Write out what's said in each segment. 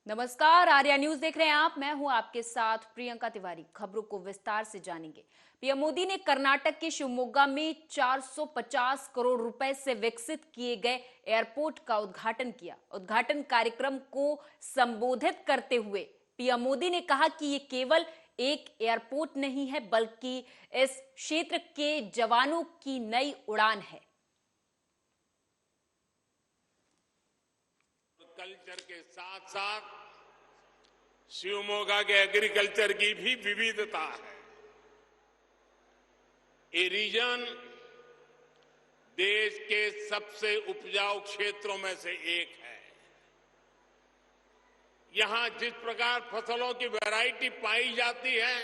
नमस्कार, आर्या न्यूज देख रहे हैं आप। मैं हूं आपके साथ प्रियंका तिवारी। खबरों को विस्तार से जानेंगे। पीएम मोदी ने कर्नाटक के शिवमोगा में 450 करोड़ रुपए से विकसित किए गए एयरपोर्ट का उद्घाटन किया। उद्घाटन कार्यक्रम को संबोधित करते हुए पीएम मोदी ने कहा कि ये केवल एक एयरपोर्ट नहीं है, बल्कि इस क्षेत्र के जवानों की नई उड़ान है। कल्चर के साथ साथ शिवमोगा के एग्रीकल्चर की भी विविधता है। ये रीजन देश के सबसे उपजाऊ क्षेत्रों में से एक है। यहां जिस प्रकार फसलों की वैरायटी पाई जाती है,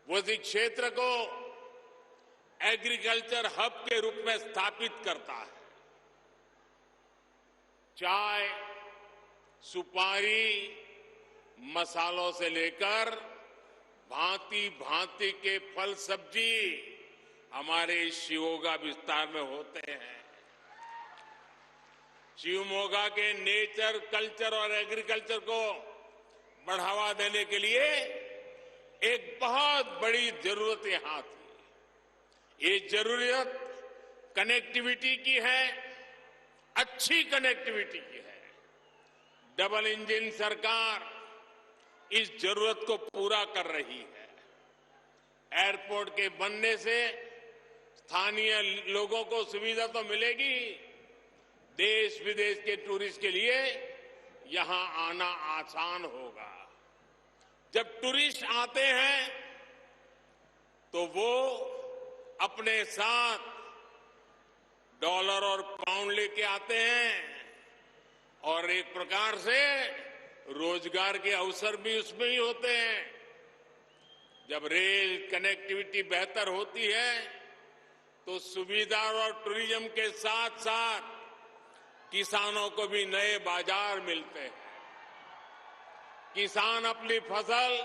वो इस क्षेत्र को एग्रीकल्चर हब के रूप में स्थापित करता है। चाय, सुपारी, मसालों से लेकर भांति भांति के फल सब्जी हमारे शिवमोगा विस्तार में होते हैं। शिवमोगा के नेचर, कल्चर और एग्रीकल्चर को बढ़ावा देने के लिए एक बहुत बड़ी जरूरत यहां थी। ये जरूरत कनेक्टिविटी की है, अच्छी कनेक्टिविटी की है। डबल इंजन सरकार इस जरूरत को पूरा कर रही है। एयरपोर्ट के बनने से स्थानीय लोगों को सुविधा तो मिलेगी, देश विदेश के टूरिस्ट के लिए यहां आना आसान होगा। जब टूरिस्ट आते हैं तो वो अपने साथ डॉलर और पाउंड लेके आते हैं और एक प्रकार से रोजगार के अवसर भी उसमें ही होते हैं। जब रेल कनेक्टिविटी बेहतर होती है तो सुविधा और टूरिज्म के साथ साथ किसानों को भी नए बाजार मिलते हैं। किसान अपनी फसल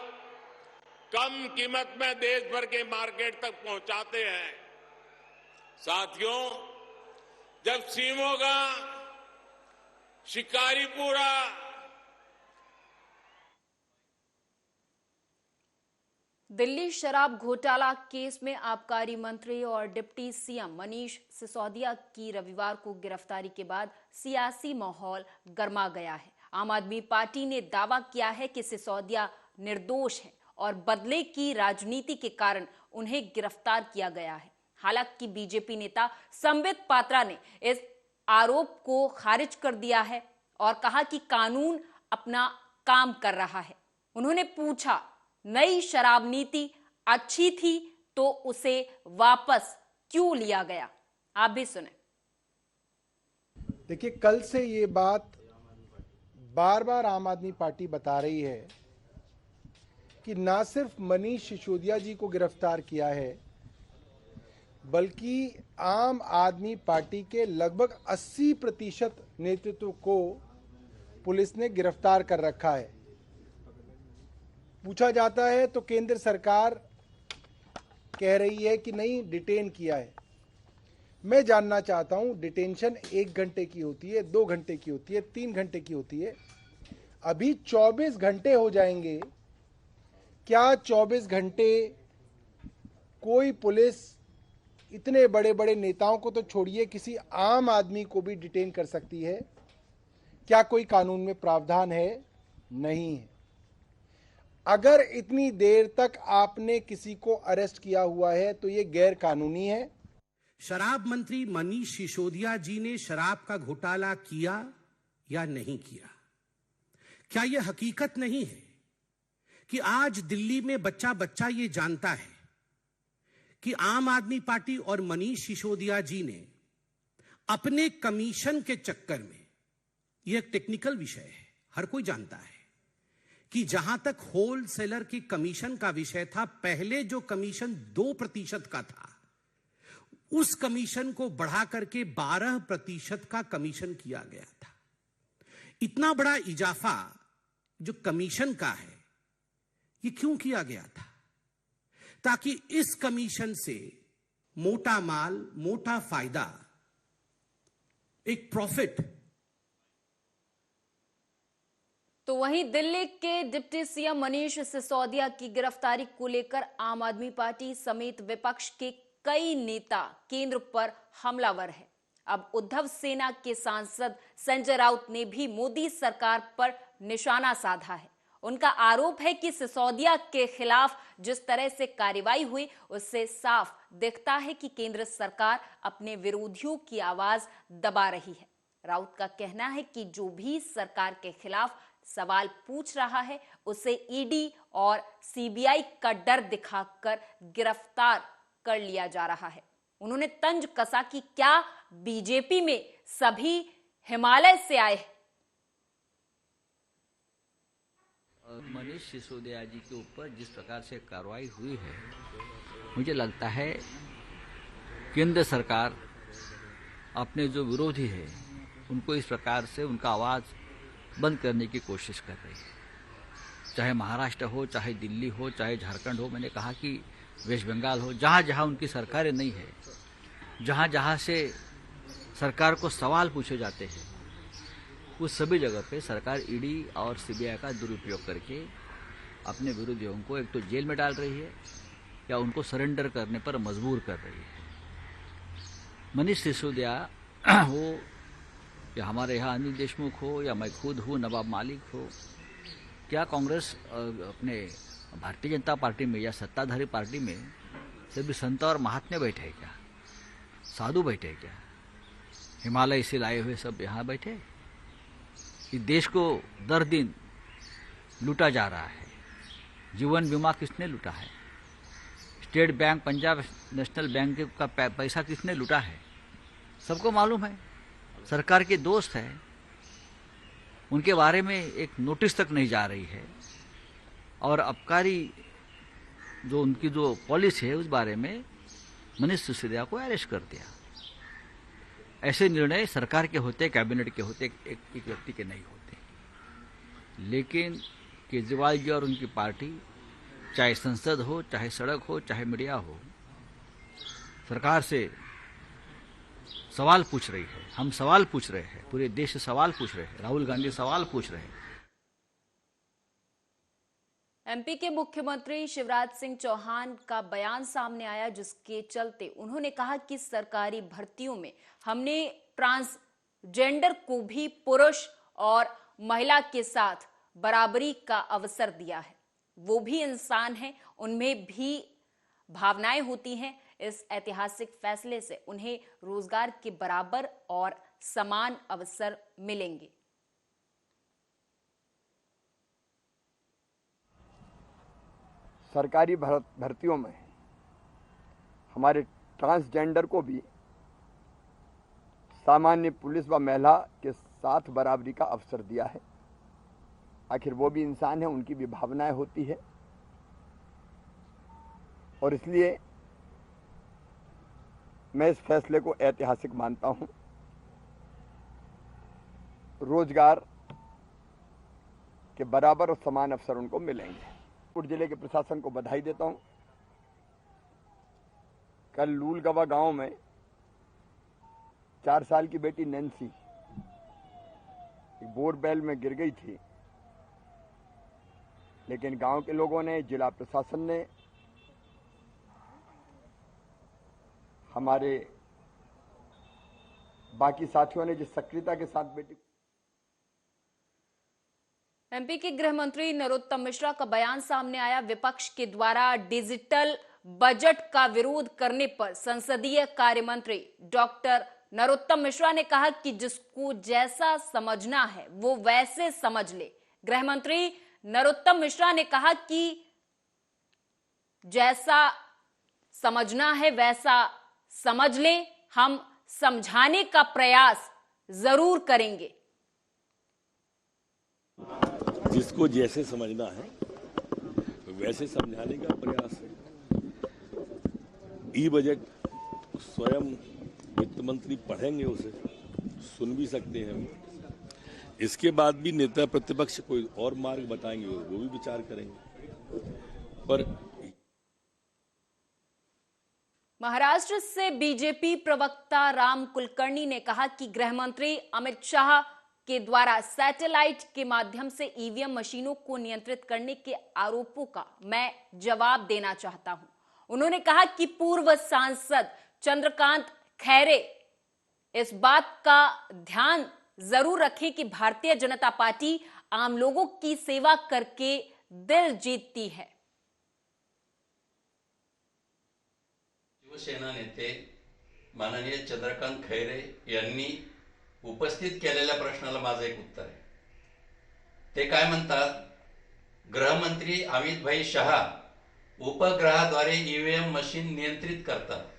कम कीमत में देश भर के मार्केट तक पहुंचाते हैं। साथियों, जब शिवमोगा, शिकारीपुरा, दिल्ली शराब घोटाला केस में आबकारी मंत्री और डिप्टी सीएम मनीष सिसोदिया की रविवार को गिरफ्तारी के बाद सियासी माहौल गर्मा गया है। आम आदमी पार्टी ने दावा किया है कि सिसोदिया निर्दोष है और बदले की राजनीति के कारण उन्हें गिरफ्तार किया गया है। हालांकि बीजेपी नेता संबित पात्रा ने इस आरोप को खारिज कर दिया है और कहा कि कानून अपना काम कर रहा है। उन्होंने पूछा, नई शराब नीति अच्छी थी तो उसे वापस क्यों लिया गया? आप भी सुने। देखिए, कल से ये बात बार बार आम आदमी पार्टी बता रही है कि ना सिर्फ मनीष सिसोदिया जी को गिरफ्तार किया है, बल्कि आम आदमी पार्टी के लगभग 80% नेतृत्व को पुलिस ने गिरफ्तार कर रखा है। पूछा जाता है तो केंद्र सरकार कह रही है कि नहीं, डिटेन किया है। मैं जानना चाहता हूं, डिटेंशन 1 घंटे की होती है, 2 घंटे की होती है, 3 घंटे की होती है। अभी 24 घंटे हो जाएंगे। क्या 24 घंटे कोई पुलिस इतने बड़े बड़े नेताओं को तो छोड़िए, किसी आम आदमी को भी डिटेन कर सकती है? क्या कोई कानून में प्रावधान है? नहीं है। अगर इतनी देर तक आपने किसी को अरेस्ट किया हुआ है तो यह गैर कानूनी है। शराब मंत्री मनीष सिसोदिया जी ने शराब का घोटाला किया या नहीं किया? क्या यह हकीकत नहीं है कि आज दिल्ली में बच्चा बच्चा ये जानता है कि आम आदमी पार्टी और मनीष सिसोदिया जी ने अपने कमीशन के चक्कर में, यह एक टेक्निकल विषय है, हर कोई जानता है कि जहां तक होलसेलर की कमीशन का विषय था, पहले जो कमीशन 2% का था, उस कमीशन को बढ़ा करके 12% का कमीशन किया गया था। इतना बड़ा इजाफा जो कमीशन का है, ये क्यों किया गया था? ताकि इस कमीशन से मोटा माल, मोटा फायदा, एक प्रॉफिट तो वहीं दिल्ली के डिप्टी सीएम मनीष सिसोदिया की गिरफ्तारी को लेकर आम आदमी पार्टी समेत विपक्ष के कई नेता केंद्र पर हमलावर हैं। अब उद्धव सेना के सांसद संजय राउत ने भी मोदी सरकार पर निशाना साधा है। उनका आरोप है कि सिसोदिया के खिलाफ जिस तरह से कार्रवाई हुई उससे साफ दिखता है कि केंद्र सरकार अपने विरोधियों की आवाज दबा रही है। राउत का कहना है कि जो भी सरकार के खिलाफ सवाल पूछ रहा है उसे ईडी और सीबीआई का डर दिखाकर गिरफ्तार कर लिया जा रहा है। उन्होंने तंज कसा कि क्या बीजेपी में सभी हिमालय से आए हैं। मनीष सिसोदिया जी के ऊपर जिस प्रकार से कार्रवाई हुई है, मुझे लगता है केंद्र सरकार अपने जो विरोधी है उनको इस प्रकार से उनका आवाज बंद करने की कोशिश कर रही है। चाहे महाराष्ट्र हो, चाहे दिल्ली हो, चाहे झारखंड हो, मैंने कहा कि वेस्ट बंगाल हो, जहाँ जहाँ उनकी सरकारें नहीं है, जहाँ जहाँ से सरकार को सवाल पूछे जाते हैं, उस सभी जगह पे सरकार ईडी और सीबीआई का दुरुपयोग करके अपने विरोधियों को एक तो जेल में डाल रही है या उनको सरेंडर करने पर मजबूर कर रही है। मनीष सिसोदिया हो या हमारे यहाँ अनिल देशमुख हो या मैं खुद हूँ, नवाब मालिक हो, क्या कांग्रेस अपने भारतीय जनता पार्टी में या सत्ताधारी पार्टी में सभी संत और महात्मे बैठे हैं क्या? साधु बैठे हैं क्या? हिमालय से लाए हुए सब यहाँ बैठे? इस देश को दर दिन लूटा जा रहा है। जीवन बीमा किसने लूटा है? State bank, Punjab national bank का पैसा किसने लूटा है? सबको मालूम है। सरकार के दोस्त है, उनके बारे में एक नोटिस तक नहीं जा रही है और आबकारी जो उनकी जो पॉलिसी है उस बारे में मनीष सिसोदिया को अरेस्ट कर दिया। ऐसे निर्णय सरकार के होते, कैबिनेट के होते, एक व्यक्ति के नहीं होते। लेकिन केजरीवाल जी और उनकी पार्टी, चाहे संसद हो, चाहे सड़क हो, चाहे मीडिया हो, सरकार से सवाल पूछ रही है। हम सवाल पूछ रहे हैं, पूरे देश से सवाल पूछ रहे हैं, राहुल गांधी सवाल पूछ रहे हैं। एमपी के मुख्यमंत्री शिवराज सिंह चौहान का बयान सामने आया, जिसके चलते उन्होंने कहा कि सरकारी भर्तियों में हमने ट्रांसजेंडर को भी पुरुष और महिला के साथ बराबरी का अवसर दिया है। वो भी इंसान हैं, उनमें भी भावनाएं होती हैं। इस ऐतिहासिक फैसले से उन्हें रोजगार के बराबर और समान अवसर मिलेंगे। सरकारी भर्तियों में हमारे ट्रांसजेंडर को भी सामान्य पुलिस व महिला के साथ बराबरी का अवसर दिया है। आखिर वो भी इंसान है, उनकी भी भावनाएं होती है और इसलिए मैं इस फैसले को ऐतिहासिक मानता हूं। रोजगार के बराबर और समान अवसर उनको मिलेंगे। जिले के प्रशासन को बधाई देता हूं। कल लूलगवा गांव में 4 साल की बेटी नैन्सी बोरवेल में गिर गई थी, लेकिन गांव के लोगों ने, जिला प्रशासन ने, हमारे बाकी साथियों ने जिस सक्रियता के साथ बेटी। एमपी के गृह मंत्री नरोत्तम मिश्रा का बयान सामने आया। विपक्ष के द्वारा डिजिटल बजट का विरोध करने पर संसदीय कार्य मंत्री डॉक्टर नरोत्तम मिश्रा ने कहा कि जिसको जैसा समझना है वो वैसे समझ ले। गृह मंत्री नरोत्तम मिश्रा ने कहा कि जैसा समझना है वैसा समझ ले, हम समझाने का प्रयास जरूर करेंगे। जिसको जैसे समझना है वैसे समझाने का प्रयास है। ई बजट स्वयं वित्त मंत्री पढ़ेंगे, उसे सुन भी सकते हैं हम। इसके बाद भी नेता प्रतिपक्ष कोई और मार्ग बताएंगे, वो भी विचार करेंगे। पर महाराष्ट्र से बीजेपी प्रवक्ता राम कुलकर्णी ने कहा कि गृह मंत्री अमित शाह के द्वारा सैटेलाइट के माध्यम से ईवीएम मशीनों को नियंत्रित करने के आरोपों का मैं जवाब देना चाहता हूं। उन्होंने कहा कि पूर्व सांसद चंद्रकांत खैरे इस बात का ध्यान जरूर रखें कि भारतीय जनता पार्टी आम लोगों की सेवा करके दिल जीतती है। शिवसेना नेते माननीय चंद्रकांत खैरे यांनी उपस्थित केलेल्या प्रश्नाला माझं एक उत्तर आहे। ते काय म्हणतात, गृहमंत्री अमित शहा उपग्रहाद्वारे ईव्हीएम मशीन नियंत्रित करतात।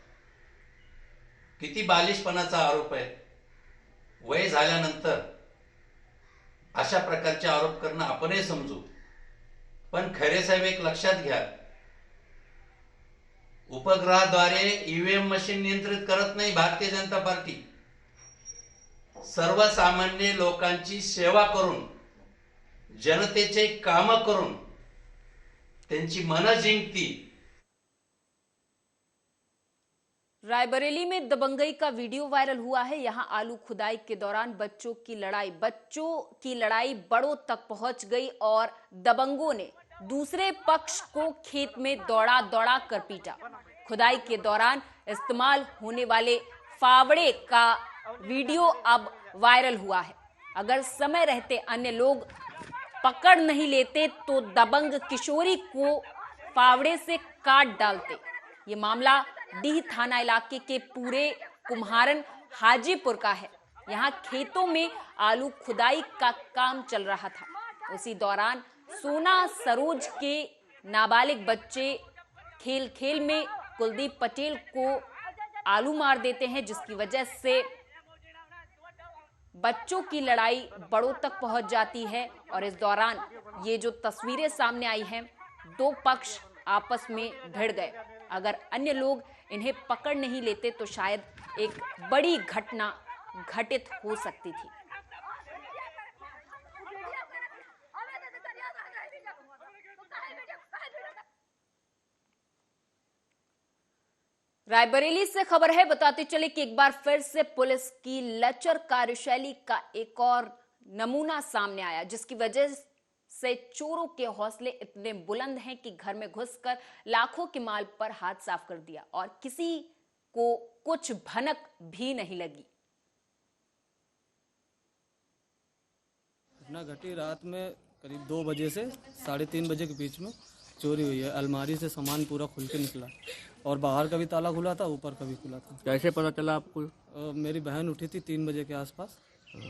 किती बालिशपणाचा आरोप आहे। वय झाल्यानंतर अशा प्रकारचे आरोप करणं आपणही समजू, पण खैरे साहेब एक लक्षात घ्या, उपग्रहाद्वारे ईव्हीएम मशीन नियंत्रित करत नाही भारतीय जनता पार्टी। सर्वसामान्य लोकांची सेवा करून, जनतेचे काम करून त्यांची मन जिंकती। रायबरेली में दबंगई का वीडियो वायरल हुआ है। यहां आलू खुदाई के दौरान बच्चों की लड़ाई बड़ों तक पहुंच गई और दबंगों ने दूसरे पक्ष को खेत में दौड़ा दौड़ा कर पीटा। खुदाई के दौरान इस्तेमाल होने वाले फावड़े का वीडियो अब वायरल हुआ है। अगर समय रहते अन्य लोग पकड़ नहीं लेते तो दबंग किशोरी को फावड़े से काट डालते। ये मामला डीह थाना इलाके के पूरे कुम्हारन हाजीपुर का है। यहाँ खेतों में आलू खुदाई का काम चल रहा था। उसी दौरान सोना सरोज के नाबालिग बच्चे खेल खेल में कुलदीप पटेल को आलू मार देते हैं, जिसकी वजह से बच्चों की लड़ाई बड़ों तक पहुंच जाती है। और इस दौरान ये जो तस्वीरें सामने आई हैं, दो पक्ष आपस में भिड़ गए। अगर अन्य लोग इन्हें पकड़ नहीं लेते तो शायद एक बड़ी घटना घटित हो सकती थी। रायबरेली से खबर है, बताते चले कि एक बार फिर से पुलिस की लचर कार्यशैली का एक और नमूना सामने आया, जिसकी वजह से चोरों के हौसले इतने बुलंद हैं कि घर में घुसकर लाखों के माल पर हाथ साफ कर दिया और किसी को कुछ भनक भी नहीं लगी। घटना घटी रात में करीब 2 बजे से 3:30 बजे के बीच में चोरी हुई है। अलमारी से सामान पूरा खुल के निकला और बाहर का भी ताला खुला था, ऊपर का भी खुला था। कैसे पता चला आपको? मेरी बहन उठी थी 3 बजे के आसपास,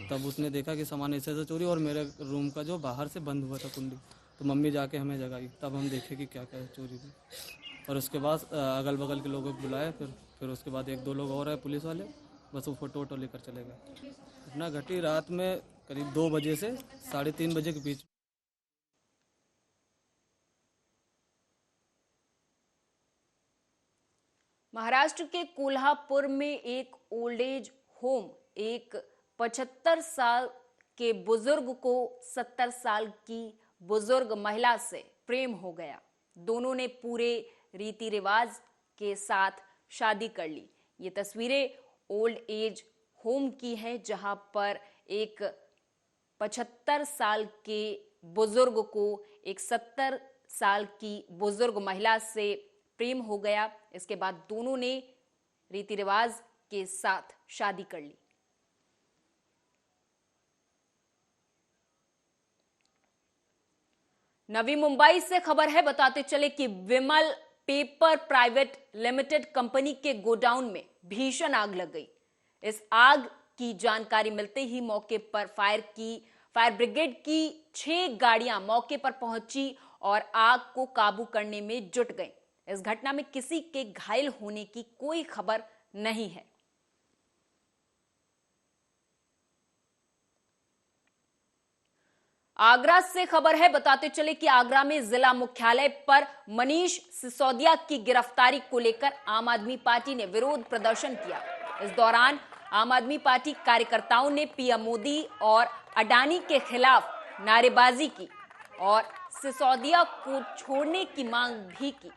तब उसने देखा कि सामान ऐसे ऐसे चोरी, और मेरे रूम का जो बाहर से बंद हुआ था कुंडी, तो मम्मी जाके हमें जगाई, तब हम देखे कि क्या क्या चोरी हुई। और उसके बाद अगल बगल के लोगों को बुलाया, फिर उसके बाद 1-2 लोग और आए पुलिस वाले, बस वो फोटो वोटो लेकर चले गए। घटना घटी रात में करीब 2 बजे से 3:30 बजे के बीच। महाराष्ट्र के कोल्हापुर में एक ओल्ड एज होम एक 75 साल के बुजुर्ग को 70 साल की बुजुर्ग महिला से प्रेम हो गया। दोनों ने पूरे रीति रिवाज के साथ शादी कर ली। ये तस्वीरें ओल्ड एज होम की है, जहां पर एक 75 साल के बुजुर्ग को एक 70 साल की बुजुर्ग महिला से प्रेम हो गया। इसके बाद दोनों ने रीति रिवाज के साथ शादी कर ली। नवी मुंबई से खबर है, बताते चले कि विमल पेपर प्राइवेट लिमिटेड कंपनी के गोडाउन में भीषण आग लग गई। इस आग की जानकारी मिलते ही मौके पर फायर ब्रिगेड की 6 गाड़ियां मौके पर पहुंची और आग को काबू करने में जुट गई। इस घटना में किसी के घायल होने की कोई खबर नहीं है। आगरा से खबर है, बताते चले कि आगरा में जिला मुख्यालय पर मनीष सिसोदिया की गिरफ्तारी को लेकर आम आदमी पार्टी ने विरोध प्रदर्शन किया। इस दौरान आम आदमी पार्टी कार्यकर्ताओं ने पीएम मोदी और अडानी के खिलाफ नारेबाजी की और सिसोदिया को छोड़ने की मांग भी की।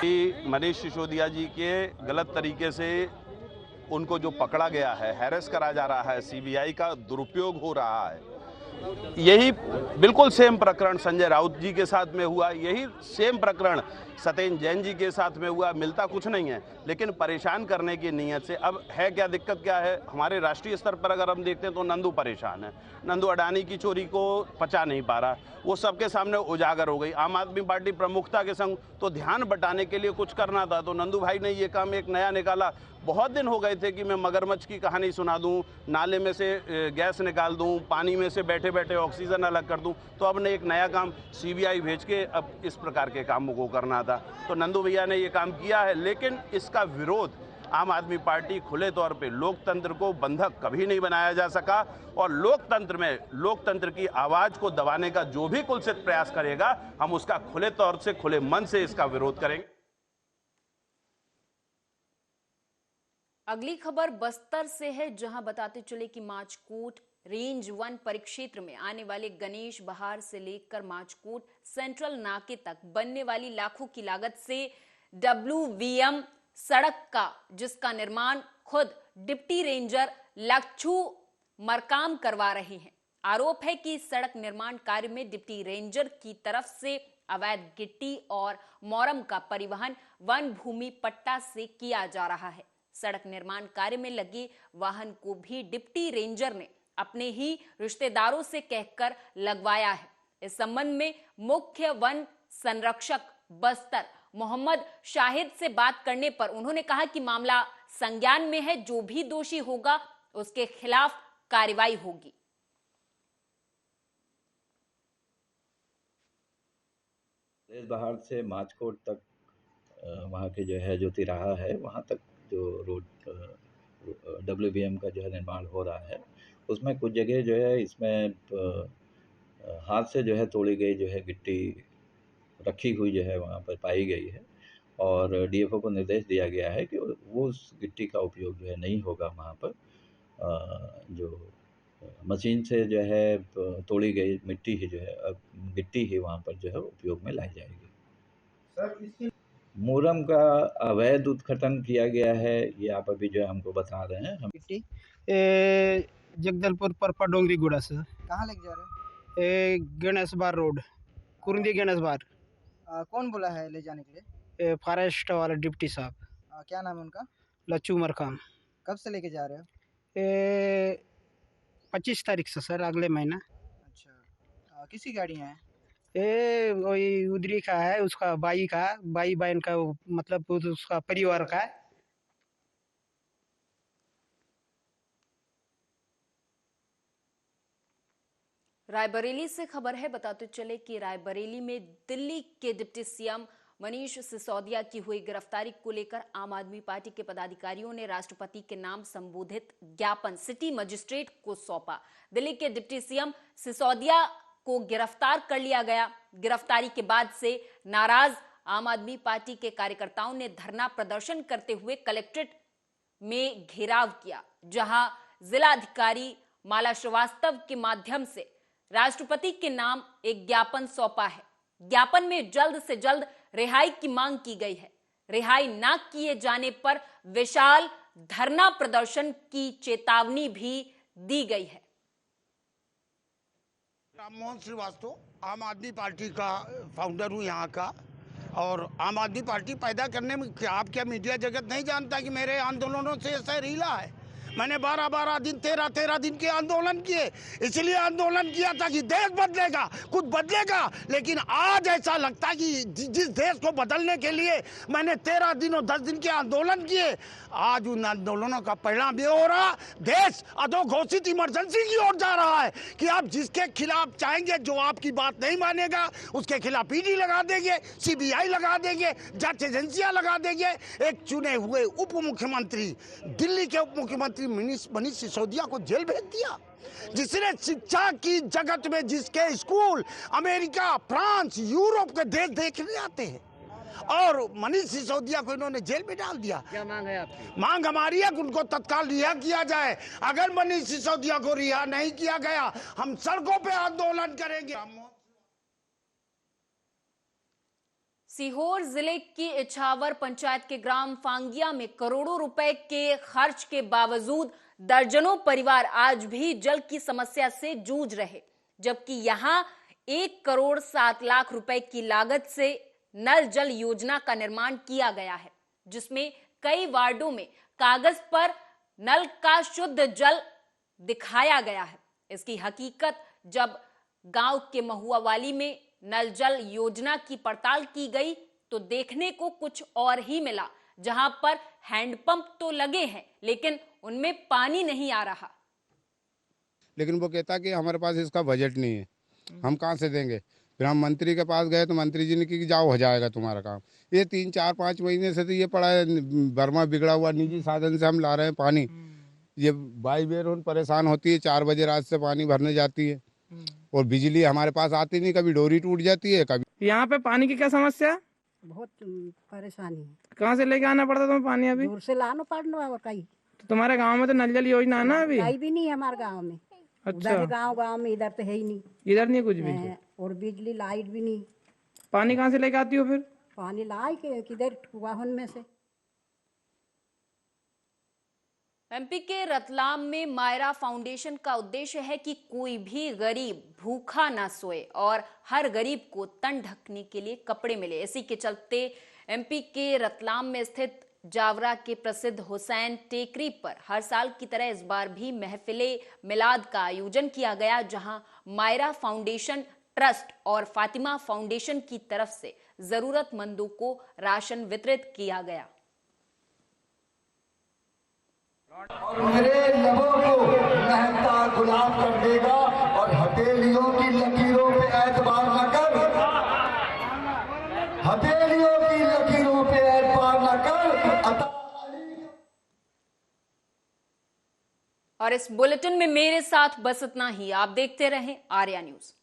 कि मनीष सिसोदिया जी के गलत तरीके से उनको जो पकड़ा गया है, हैरेस करा जा रहा है, सीबीआई का दुरुपयोग हो रहा है, यही बिल्कुल सेम प्रकरण संजय राउत जी के साथ में हुआ, यही सेम प्रकरण सत्येंद्र जैन जी के साथ में हुआ। मिलता कुछ नहीं है, लेकिन परेशान करने की नीयत से। अब है क्या, दिक्कत क्या है, हमारे राष्ट्रीय स्तर पर अगर हम देखते हैं तो नंदू परेशान है। नंदू अडानी की चोरी को पचा नहीं पा रहा, वो सबके सामने उजागर हो गई। आम आदमी पार्टी प्रमुखता के संग तो ध्यान बटाने के लिए कुछ करना था, तो नंदू भाई ने ये काम एक नया निकाला। बहुत दिन हो गए थे कि मैं मगरमच्छ की कहानी सुना दूं, नाले में से गैस निकाल दूं, पानी में से बैठे बैठे ऑक्सीजन अलग कर दूं, तो अब ने एक नया काम सीबीआई भेज के अब इस प्रकार के कामों को करना था। तो नंदू भैया ने ये काम किया है, लेकिन इसका विरोध आम आदमी पार्टी खुले तौर पे, लोकतंत्र को बंधक कभी नहीं बनाया जा सका, और लोकतंत्र में लोकतंत्र की आवाज को दबाने का जो भी कुत्सित प्रयास करेगा, हम उसका खुले तौर से, खुले मन से इसका विरोध करेंगे। अगली खबर बस्तर से है, जहां बताते चले कि माचकोट रेंज 1 परिक्षेत्र में आने वाले गणेश बहार से लेकर माचकोट सेंट्रल नाके तक बनने वाली लाखों की लागत से WVM सड़क का, जिसका निर्माण खुद डिप्टी रेंजर लच्छू मरकाम करवा रहे हैं। आरोप है कि सड़क निर्माण कार्य में डिप्टी रेंजर की तरफ से अवैध गिट्टी और मोरम का परिवहन वन भूमि पट्टा से किया जा रहा है। सड़क निर्माण कार्य में लगे वाहन को भी डिप्टी रेंजर ने अपने ही रिश्तेदारों से कहकर लगवाया है। इस संबंध में मुख्य वन संरक्षक बस्तर मोहम्मद शाहिद से बात करने पर उन्होंने कहा कि मामला संज्ञान में है, जो भी दोषी होगा उसके खिलाफ कार्रवाई होगी। गणेश बहार से माचकोट तक वहाँ के जो है जो तिराहा है, वहाँ तक जो रोड WVM का जो है निर्माण हो रहा है, उसमें कुछ जगह जो है इसमें हाथ से जो है तोड़ी गई जो है गिट्टी रखी हुई जो है वहाँ पर पाई गई है, और DFO को निर्देश दिया गया है कि वो उस गिट्टी का उपयोग जो है नहीं होगा वहाँ पर। जो मशीन से जो है तोड़ी गई मिट्टी ही जो है गिट्टी ही वहाँ पर जो है उपयोग में लाई जाएगी। सर, मोरम का अवैध उत्खनन किया गया है, ये आप अभी जो है हमको बता रहे हैं। हम जगदलपुर परपा डोंगरी गुड़ा से कहाँ लेके जा रहे हैं? गणेश बार रोड, कुरुंदी गणेश बार। कौन बोला है ले जाने के लिए? फॉरेस्ट वाला डिप्टी साहब। क्या नाम है उनका? लच्छू मरकाम। कब से लेके जा रहे हो? 25 तारीख से सर, अगले महीना। अच्छा, किसी गाड़ी है? वही उधरी का है, उसका बाई का, बाई बहन का, मतलब उसका परिवार का है। रायबरेली से खबर है, बताते चले कि रायबरेली में दिल्ली के डिप्टी सीएम मनीष सिसोदिया की हुई गिरफ्तारी को लेकर आम आदमी पार्टी के पदाधिकारियों ने राष्ट्रपति के नाम संबोधित ज्ञापन सिटी मजिस्ट्रेट को सौंपा। दिल्ली के डिप्टी सीएम सिसोदिया को गिरफ्तार कर लिया गया। गिरफ्तारी के बाद से नाराज आम आदमी पार्टी के कार्यकर्ताओं ने धरना प्रदर्शन करते हुए कलेक्ट्रेट में घेराव किया, जहां जिलाधिकारी माला श्रीवास्तव के माध्यम से राष्ट्रपति के नाम एक ज्ञापन सौंपा है। ज्ञापन में जल्द से जल्द रिहाई की मांग की गई है। रिहाई न किए जाने पर विशाल धरना प्रदर्शन की चेतावनी भी दी गई है। राममोहन श्रीवास्तव, आम आदमी पार्टी का फाउंडर हूं यहाँ का, और आम आदमी पार्टी पैदा करने में आप क्या मीडिया जगत नहीं जानता कि मेरे आंदोलनों से ऐसा रीला है। मैंने 12-12 दिन 13-13 दिन के आंदोलन किए, इसलिए आंदोलन किया था कि देश बदलेगा, कुछ बदलेगा। लेकिन आज ऐसा लगता है कि जिस देश को बदलने के लिए मैंने 13 दिन और 10 दिन के आंदोलन किए, आज उन आंदोलनों का परिणाम ये हो रहा, देश अधोघोषित इमरजेंसी की ओर जा रहा है कि आप जिसके खिलाफ चाहेंगे, जो आपकी बात नहीं मानेगा, उसके खिलाफ ईडी लगा देंगे, CBI लगा देंगे, जांच एजेंसियां लगा देंगे। एक चुने हुए उप मुख्यमंत्री, दिल्ली के उप मुख्यमंत्री मनीष सिसोदिया को जेल भेज दिया, जिसने शिक्षा की जगत में जिसके स्कूल अमेरिका, फ्रांस, यूरोप के देश देखने आते हैं, और मनीष सिसोदिया को इन्होंने जेल में डाल दिया। क्या मांग है आपकी? मांग हमारी है कि उनको तत्काल रिहा किया जाए। अगर मनीष सिसोदिया को रिहा नहीं किया गया, हम सड़कों पे आंदोलन करेंगे। सीहोर जिले की इछावर पंचायत के ग्राम फांगिया में करोड़ों रुपए के खर्च के बावजूद दर्जनों परिवार आज भी जल की समस्या से जूझ रहे, जबकि यहां 1,07,00,000 रुपए की लागत से नल जल योजना का निर्माण किया गया है, जिसमें कई वार्डों में कागज पर नल का शुद्ध जल दिखाया गया है। इसकी हकीकत जब गांव के महुआवाली में नल जल योजना की पड़ताल की गई तो देखने को कुछ और ही मिला, जहां पर हैंडपंप तो लगे हैं लेकिन उनमें पानी नहीं आ रहा। लेकिन वो कहता कि हमारे पास इसका बजट नहीं है, हम कहां से देंगे। फिर हम मंत्री के पास गए तो मंत्री जी ने कि जाओ हो जाएगा तुम्हारा काम। ये 3, 4, 5 महीने से तो ये पड़ा है, बर्मा बिगड़ा हुआ निजी साधन से हम ला रहे हैं पानी। ये भाई बहन परेशान होती है, 4 बजे रात से पानी भरने जाती है और बिजली हमारे पास आती नहीं, कभी डोरी टूट जाती है, कभी। यहाँ पे पानी की क्या समस्या? बहुत परेशानी है। कहाँ से लेके आना पड़ता तुम्हें पानी? अभी दूर से लाना पड़ना और कहीं। तो तुम्हारे गांव में तो नल जल योजना है ना? अभी कहीं भी नहीं है हमारे गांव में। अच्छा, उधर गांव में, इधर तो है ही नहीं। इधर नहीं कुछ भी? और बिजली लाइट भी नहीं। पानी कहाँ से लेके आती हो फिर? पानी लाई के किधर वाहन में से। एमपी के रतलाम में मायरा फाउंडेशन का उद्देश्य है कि कोई भी गरीब भूखा ना सोए और हर गरीब को तन ढकने के लिए कपड़े मिले। इसी के चलते एमपी के रतलाम में स्थित जावरा के प्रसिद्ध हुसैन टेकरी पर हर साल की तरह इस बार भी महफिले मिलाद का आयोजन किया गया, जहां मायरा फाउंडेशन ट्रस्ट और फातिमा फाउंडेशन की तरफ से जरूरतमंदों को राशन वितरित किया गया। मेरे लबों को महकता गुलाब कर देगा और हथेलियों की लकीरों पे एतबार न कर, हथेलियों की लकीरों पे एतबार न कर। और इस बुलेटिन में मेरे साथ बस इतना ही। आप देखते रहें आर्या न्यूज।